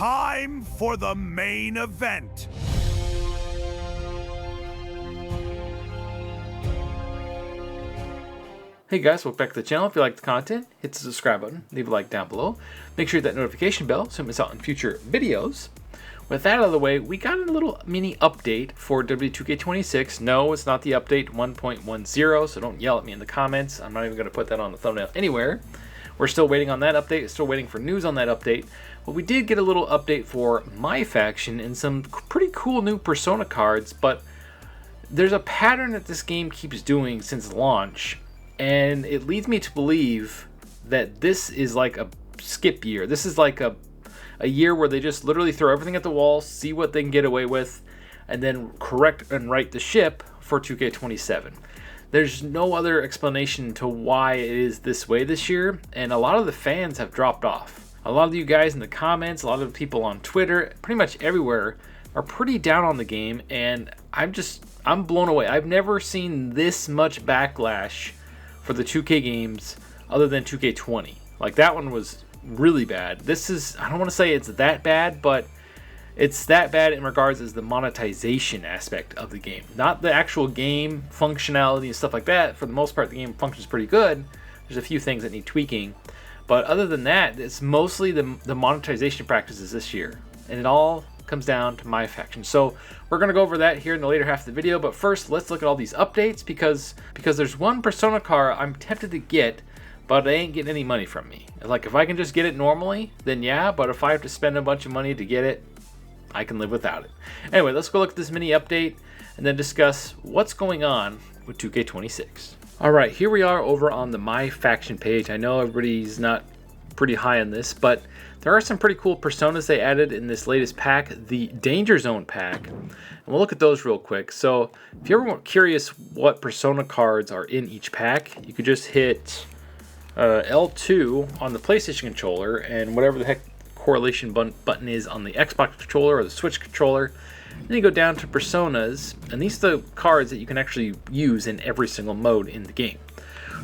time for the main event. Hey guys, welcome back to the channel. If you like the content, hit the subscribe button, leave a like down below. Make sure you hit that notification bell so you don't miss out on future videos. With that out of the way, we got a little mini update for WWE 2K26. No, it's not the update 1.10, so don't yell at me in the comments. I'm not even going to put that on the thumbnail anywhere. We're still waiting on that update, still waiting for news on that update. But we did get a little update for MyFaction and some pretty cool new Persona cards, but there's a pattern that this game keeps doing since launch, and it leads me to believe that this is like a skip year. This is like a year where they just literally throw everything at the wall, see what they can get away with, and then correct and right the ship for 2K27. There's no other explanation to why it is this way this year, and a lot of the fans have dropped off. A lot of you guys in the comments, a lot of the people on Twitter, pretty much everywhere, are pretty down on the game, and I'm blown away. I've never seen this much backlash for the 2K games other than 2K20. Like, that one was really bad. This is, I don't want to say it's that bad, but it's that bad in regards as the monetization aspect of the game, not the actual game functionality and stuff like that. For the most part, the game functions pretty good. There's a few things that need tweaking, but other than that, it's mostly the monetization practices this year, and it all comes down to MyFaction. So we're going to go over that here in the later half of the video, but first let's look at all these updates, because there's one Persona card I'm tempted to get, but they ain't getting any money from me. Like, if I can just get it normally, then yeah, but if I have to spend a bunch of money to get it, I can live without it. Anyway, let's go look at this mini update and then discuss what's going on with 2K26. Alright, here we are over on the MyFaction page. I know everybody's not pretty high on this, but there are some pretty cool Personas they added in this latest pack, the Danger Zone pack. And we'll look at those real quick. So if you're ever curious what Persona cards are in each pack, you could just hit L2 on the PlayStation controller, and whatever the heck correlation button is on the Xbox controller or the Switch controller. Then you go down to Personas, and these are the cards that you can actually use in every single mode in the game.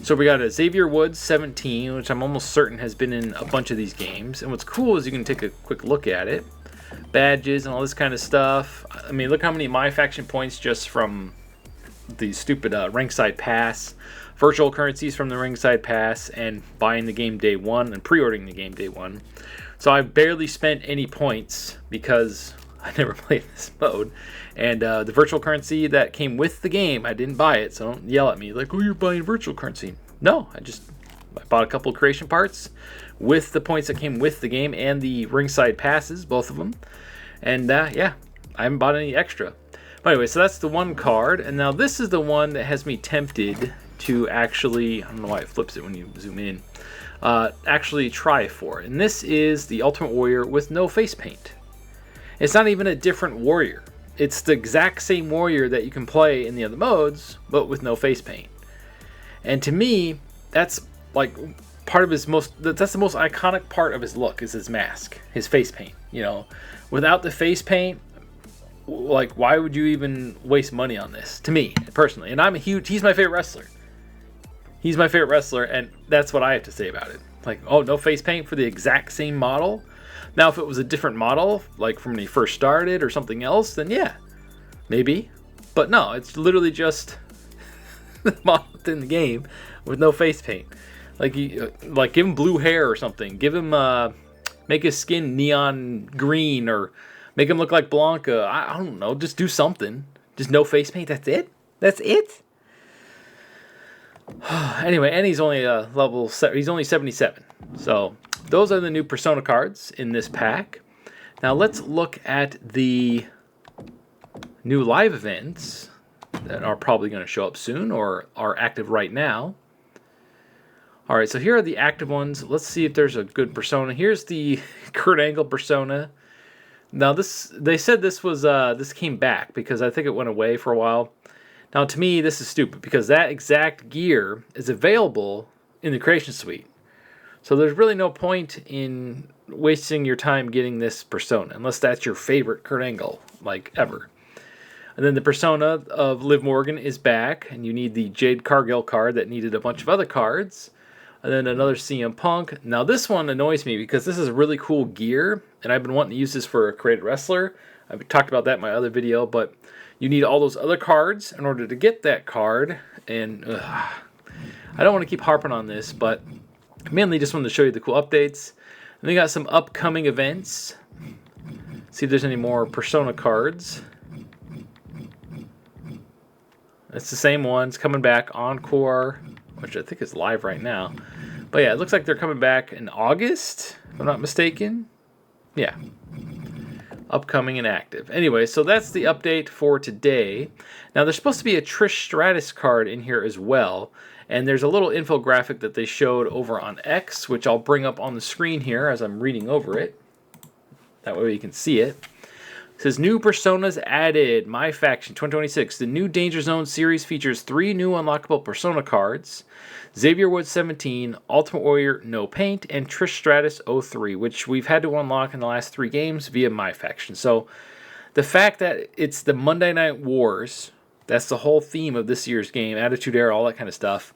So we got a Xavier Woods 17, which I'm almost certain has been in a bunch of these games. And what's cool is you can take a quick look at it. Badges and all this kind of stuff. I mean, look how many MyFaction points just from the stupid ringside pass, virtual currencies from the ringside pass, and buying the game day one and pre-ordering the game day one. So I've barely spent any points because I never played this mode. And the virtual currency that came with the game, I didn't buy it, so don't yell at me like, oh, you're buying virtual currency. No, I bought a couple of creation parts with the points that came with the game and the ringside passes, both of them. And yeah, I haven't bought any extra. But anyway, so that's the one card. And now this is the one that has me tempted to actually, I don't know why it flips it when you zoom in, actually try for. And this is the Ultimate Warrior with no face paint. It's not even a different warrior. It's the exact same warrior that you can play in the other modes, but with no face paint. And to me, that's like part of his that's the most iconic part of his look, is his mask, his face paint. You know, without the face paint, like, why would you even waste money on this? To me, personally. And he's my favorite wrestler. He's my favorite wrestler, and that's what I have to say about it. Like, oh, no face paint for the exact same model? Now, if it was a different model, like from when he first started or something else, then yeah, maybe. But no, it's literally just the model in the game with no face paint. Like, give him blue hair or something. Give him, make his skin neon green, or make him look like Blanca. I don't know. Just do something. Just no face paint. That's it? That's it? Anyway, and he's only he's only 77. So those are the new Persona cards in this pack. Now let's look at the new live events that are probably going to show up soon or are active right now. All right, so here are the active ones. Let's see if there's a good Persona. Here's the Kurt Angle Persona. Now they said this was this came back because I think it went away for a while. Now, to me, this is stupid because that exact gear is available in the Creation Suite. So there's really no point in wasting your time getting this Persona, unless that's your favorite Kurt Angle, like, ever. And then the Persona of Liv Morgan is back, and you need the Jade Cargill card that needed a bunch of other cards. And then another CM Punk. Now this one annoys me because this is really cool gear, and I've been wanting to use this for a created wrestler. I've talked about that in my other video, but you need all those other cards in order to get that card. And I don't want to keep harping on this, but mainly just wanted to show you the cool updates. And we got some upcoming events. See if there's any more Persona cards. It's the same ones coming back. Encore, which I think is live right now. But yeah, it looks like they're coming back in August, if I'm not mistaken. Yeah. Upcoming and active. Anyway, so that's the update for today. Now, there's supposed to be a Trish Stratus card in here as well. And there's a little infographic that they showed over on X, which I'll bring up on the screen here as I'm reading over it. That way you can see it. It says, new personas added. MyFaction 2026. The new Danger Zone series features 3 new unlockable persona cards. Xavier Woods 17, Ultimate Warrior No Paint, and Trish Stratus 03, which we've had to unlock in the last 3 games via MyFaction. So the fact that it's the Monday Night Wars, that's the whole theme of this year's game, Attitude Era, all that kind of stuff,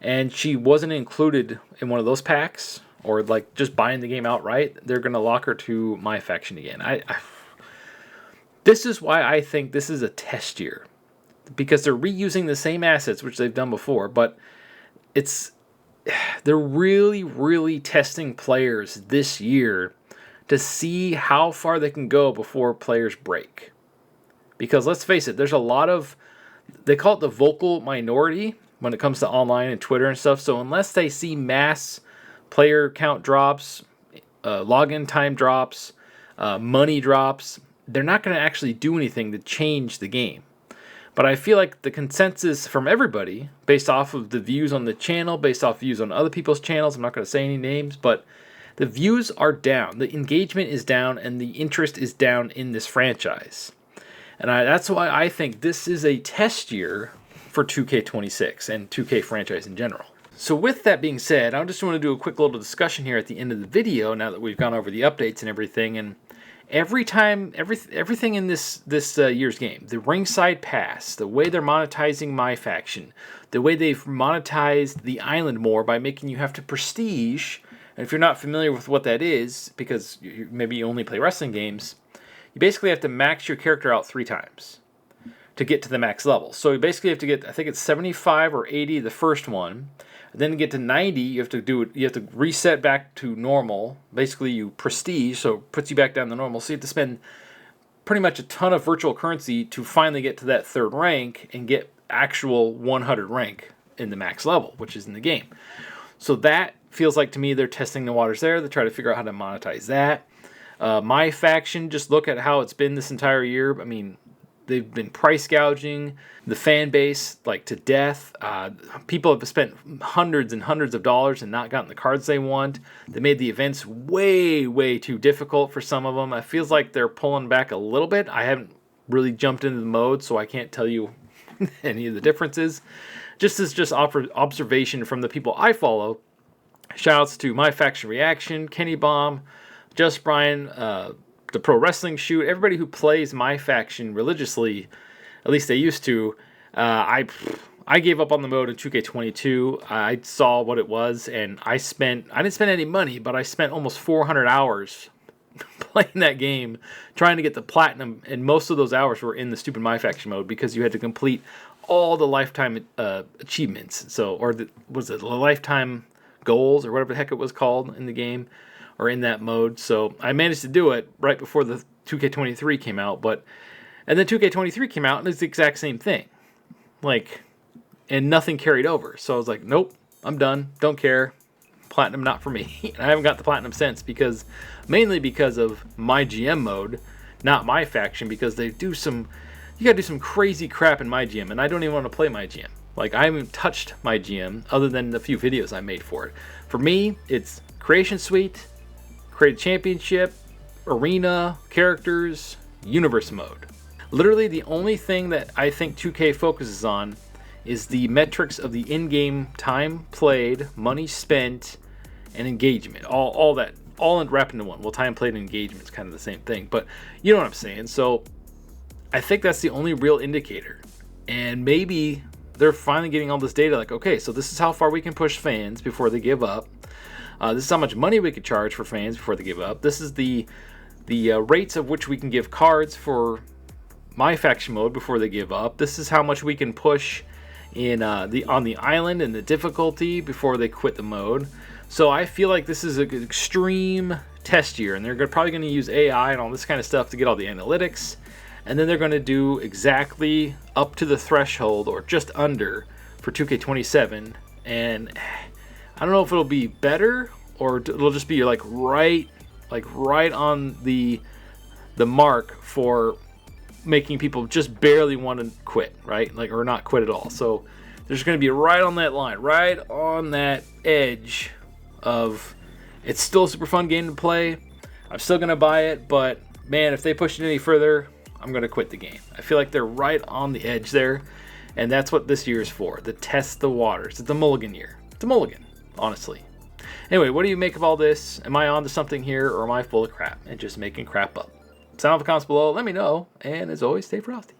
and she wasn't included in one of those packs, or like just buying the game outright, they're going to lock her to MyFaction again. This is why I think this is a test year, because they're reusing the same assets, which they've done before, but they're really, really testing players this year to see how far they can go before players break. Because let's face it, there's a lot of, they call it the vocal minority when it comes to online and Twitter and stuff. So unless they see mass player count drops, login time drops, money drops, they're not going to actually do anything to change the game. But I feel like the consensus from everybody, based off of the views on the channel, based off views on other people's channels, I'm not going to say any names, but the views are down, the engagement is down, and the interest is down in this franchise. And that's why I think this is a test year for 2K26 and 2K franchise in general. So with that being said, I just want to do a quick little discussion here at the end of the video, now that we've gone over the updates and everything. And everything in this year's game, the ringside pass, the way they're monetizing MyFaction, the way they've monetized the island more by making you have to prestige. And if you're not familiar with what that is, because maybe you only play wrestling games, you basically have to max your character out 3 times to get to the max level. So you basically have to get, I think it's 75 or 80 the first one. Then to get to 90, you have to reset back to normal. Basically, you prestige, so it puts you back down to normal. So you have to spend pretty much a ton of virtual currency to finally get to that 3rd rank and get actual 100 rank in the max level, which is in the game. So that feels like to me they're testing the waters there. They try to figure out how to monetize that. MyFaction, just look at how it's been this entire year. I mean, they've been price gouging the fan base like to death. People have spent hundreds and hundreds of dollars and not gotten the cards they want. They made the events way, way too difficult for some of them. It feels like they're pulling back a little bit. I haven't really jumped into the mode, so I can't tell you any of the differences. Just as observation from the people I follow. Shoutouts to MyFaction Reaction, Kenny Bomb, Just Brian, the Pro Wrestling Shoot, everybody who plays MyFaction religiously, at least they used to. I gave up on the mode in 2K22. I saw what it was, and I didn't spend any money, but I spent almost 400 hours playing that game, trying to get the platinum, and most of those hours were in the stupid MyFaction mode because you had to complete all the lifetime achievements. So, was it the lifetime goals or whatever the heck it was called in the game, or in that mode. So I managed to do it right before the 2K23 came out, and then 2K23 came out and it's the exact same thing. And nothing carried over. So I was like, nope, I'm done. Don't care. Platinum not for me. And I haven't got the platinum since, mainly because of my GM mode, not MyFaction, because you gotta do some crazy crap in my GM, and I don't even want to play my GM. I haven't touched my GM other than the few videos I made for it. For me, it's Creation Suite, Create a Championship, Arena, Characters, Universe Mode. Literally the only thing that I think 2K focuses on is the metrics of the in-game time played, money spent, and engagement. All that, all wrapped into one. Well, time played and engagement is kind of the same thing, but you know what I'm saying. So I think that's the only real indicator. And maybe they're finally getting all this data. Like, okay, so this is how far we can push fans before they give up. This is how much money we could charge for fans before they give up. This is the rates of which we can give cards for MyFaction mode before they give up. This is how much we can push in on the island and the difficulty before they quit the mode. So I feel like this is an extreme test year, and they're probably going to use AI and all this kind of stuff to get all the analytics, and then they're going to do exactly up to the threshold or just under for 2K27. And I don't know if it'll be better or it'll just be like right on the mark for making people just barely want to quit, right? Like, or not quit at all. So there's going to be right on that line, right on that edge of it's still a super fun game to play. I'm still going to buy it, but man, if they push it any further, I'm going to quit the game. I feel like they're right on the edge there, and that's what this year is for, to test the waters. It's a mulligan year. It's a mulligan, honestly. Anyway, what do you make of all this? Am I on to something here, or am I full of crap and just making crap up? Sound off in the comments below. Let me know, and as always, stay frosty.